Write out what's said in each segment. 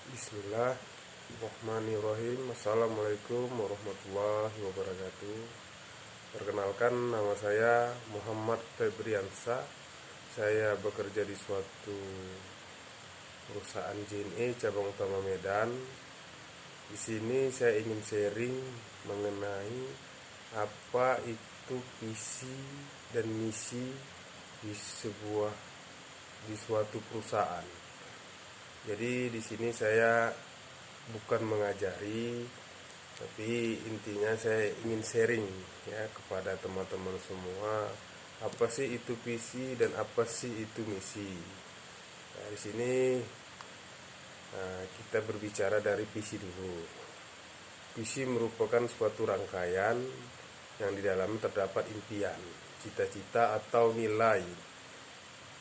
Bismillahirrahmanirrahim. Assalamualaikum warahmatullahi wabarakatuh. Perkenalkan, nama saya Muhammad Febriansa. Saya bekerja di suatu perusahaan JNE cabang utama Medan. Di sini saya ingin sharing mengenai apa itu visi dan misi di suatu perusahaan. Jadi di sini saya bukan mengajari, tapi intinya saya ingin sharing ya kepada teman-teman semua, apa sih itu visi dan apa sih itu misi. Nah, di sini kita berbicara dari visi dulu. Visi merupakan suatu rangkaian yang di dalamnya terdapat impian, cita-cita atau nilai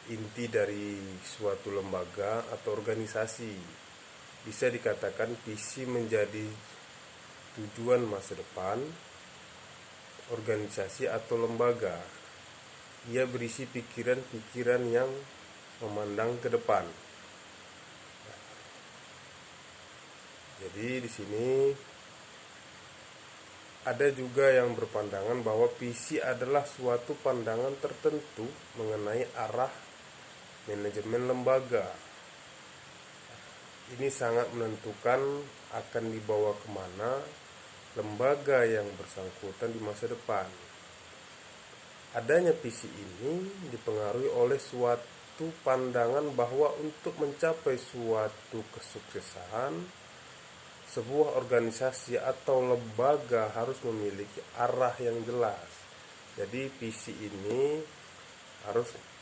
inti dari suatu lembaga atau organisasi. Bisa dikatakan visi menjadi tujuan masa depan organisasi atau lembaga. Ia berisi pikiran-pikiran yang memandang ke depan. Jadi di sini ada juga yang berpandangan bahwa visi adalah suatu pandangan tertentu mengenai arah manajemen lembaga. Ini sangat menentukan akan dibawa kemana lembaga yang bersangkutan di masa depan. Adanya visi ini dipengaruhi oleh suatu pandangan bahwa untuk mencapai suatu kesuksesan, sebuah organisasi atau lembaga harus memiliki arah yang jelas. Jadi visi ini harus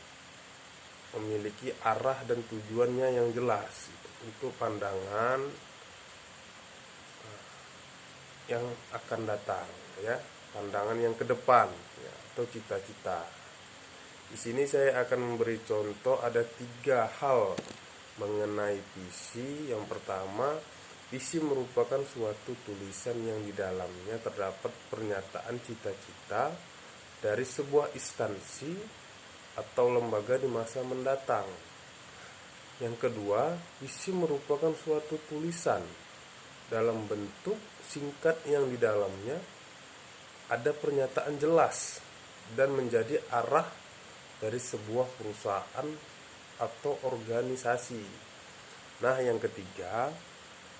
memiliki arah dan tujuannya yang jelas untuk pandangan yang akan datang, ya, pandangan yang ke depan, ya, atau cita-cita. Di sini saya akan memberi contoh ada 3 hal mengenai visi. Yang pertama, visi merupakan suatu tulisan yang di dalamnya terdapat pernyataan cita-cita dari sebuah instansi atau lembaga di masa mendatang. Yang kedua, visi merupakan suatu tulisan dalam bentuk singkat yang di dalamnya ada pernyataan jelas dan menjadi arah dari sebuah perusahaan atau organisasi. Nah, yang ketiga,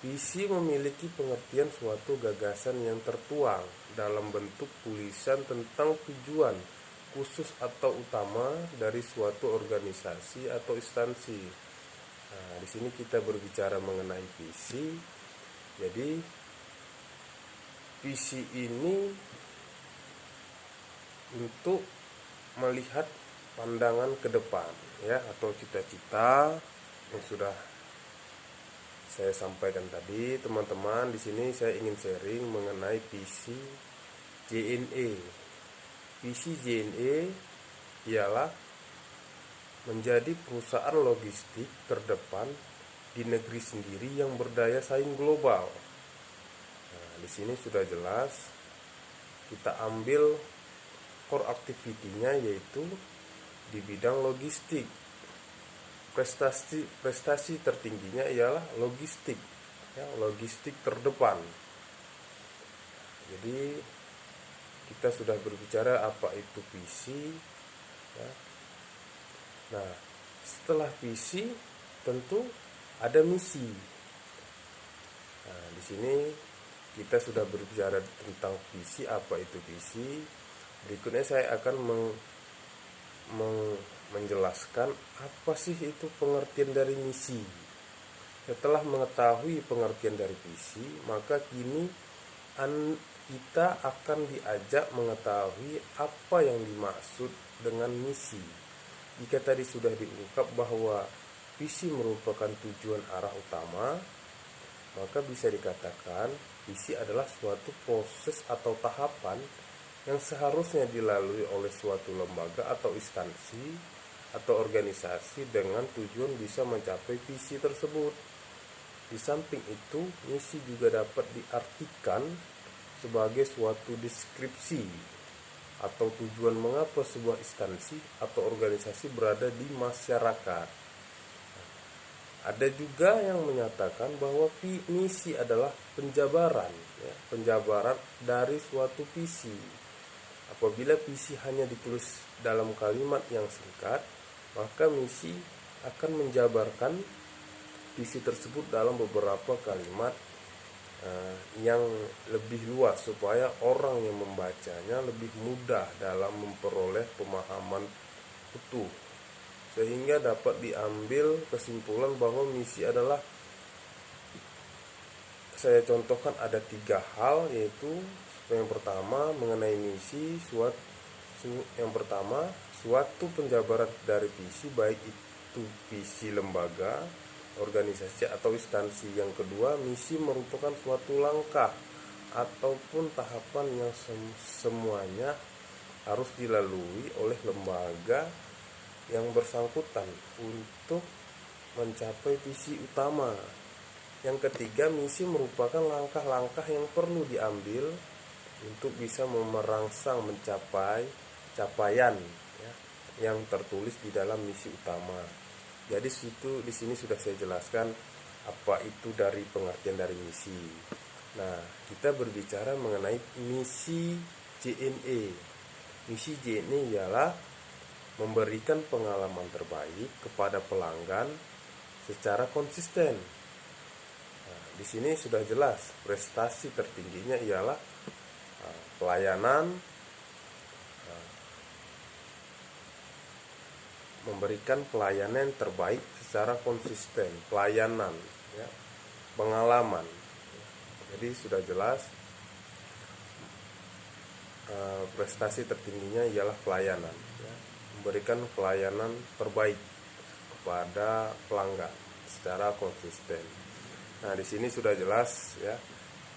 visi memiliki pengertian suatu gagasan yang tertuang dalam bentuk tulisan tentang tujuan khusus atau utama dari suatu organisasi atau instansi. Nah, di sini kita berbicara mengenai visi. Jadi visi ini untuk melihat pandangan ke depan, ya, atau cita-cita yang sudah saya sampaikan tadi, teman-teman. Di sini saya ingin sharing mengenai visi JNE. Visi JNE ialah menjadi perusahaan logistik terdepan di negeri sendiri yang berdaya saing global. Nah, di sini sudah jelas kita ambil core activity-nya yaitu di bidang logistik. Prestasi tertingginya ialah logistik, ya, logistik terdepan. Jadi kita sudah berbicara apa itu visi, ya. Nah, setelah visi tentu ada misi. Nah, di sini kita sudah berbicara tentang visi, apa itu visi. Berikutnya saya akan menjelaskan apa sih itu pengertian dari misi. Setelah mengetahui pengertian dari visi, maka kini kita akan diajak mengetahui apa yang dimaksud dengan misi. Jika tadi sudah diungkap bahwa visi merupakan tujuan arah utama, maka bisa dikatakan visi adalah suatu proses atau tahapan yang seharusnya dilalui oleh suatu lembaga atau instansi atau organisasi dengan tujuan bisa mencapai visi tersebut. Di samping itu, misi juga dapat diartikan sebagai suatu deskripsi atau tujuan mengapa sebuah instansi atau organisasi berada di masyarakat. Ada juga yang menyatakan bahwa misi adalah penjabaran, ya, penjabaran dari suatu visi. Apabila visi hanya ditulis dalam kalimat yang singkat, maka misi akan menjabarkan visi tersebut dalam beberapa kalimat yang lebih luas, supaya orang yang membacanya lebih mudah dalam memperoleh pemahaman utuh, sehingga dapat diambil kesimpulan bahwa misi adalah, saya contohkan ada 3 hal, yaitu yang pertama mengenai misi, suatu penjabaran dari visi, baik itu visi lembaga, organisasi atau instansi. Yang kedua, misi merupakan suatu langkah ataupun tahapan yang semuanya harus dilalui oleh lembaga yang bersangkutan untuk mencapai visi utama. Yang ketiga, misi merupakan langkah-langkah yang perlu diambil untuk bisa merangsang mencapai capaian, ya, yang tertulis di dalam misi utama. Jadi di sini sudah saya jelaskan apa itu dari pengertian dari misi. Nah, kita berbicara mengenai misi JNE. Misi JNE ialah memberikan pengalaman terbaik kepada pelanggan secara konsisten. Nah, di sini sudah jelas prestasi tertingginya ialah pelayanan, memberikan pelayanan yang terbaik secara konsisten, pelayanan, ya, pengalaman. Jadi sudah jelas prestasi tertingginya ialah pelayanan, ya, memberikan pelayanan terbaik kepada pelanggan secara konsisten. Nah, di sini sudah jelas, ya.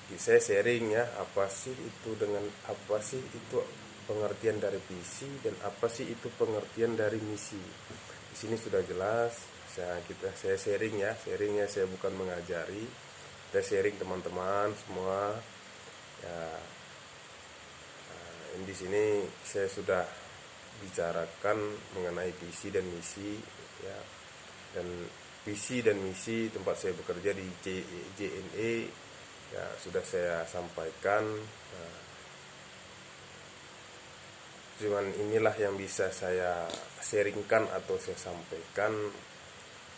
Saya sharing, ya, apa sih itu pengertian dari visi dan apa sih itu pengertian dari misi. Di sini sudah jelas. Saya sharing, ya. Sharingnya saya bukan mengajari. Saya sharing teman-teman semua. Ya, di sini saya sudah bicarakan mengenai visi dan misi, ya. Dan visi dan misi tempat saya bekerja di JNE, ya, sudah saya sampaikan. Cuman inilah yang bisa saya sharingkan atau saya sampaikan.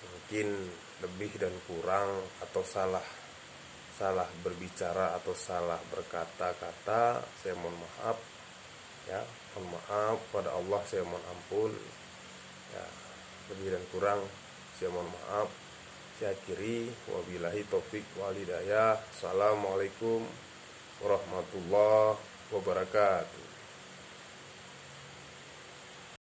Mungkin lebih dan kurang atau salah berbicara atau salah berkata-kata, saya mohon maaf, ya, mohon maaf pada Allah, saya mohon ampun, ya, lebih dan kurang saya mohon maaf. Saya akhiri, wabillahi taufik wal hidayah. Assalamualaikum warahmatullahi wabarakatuh.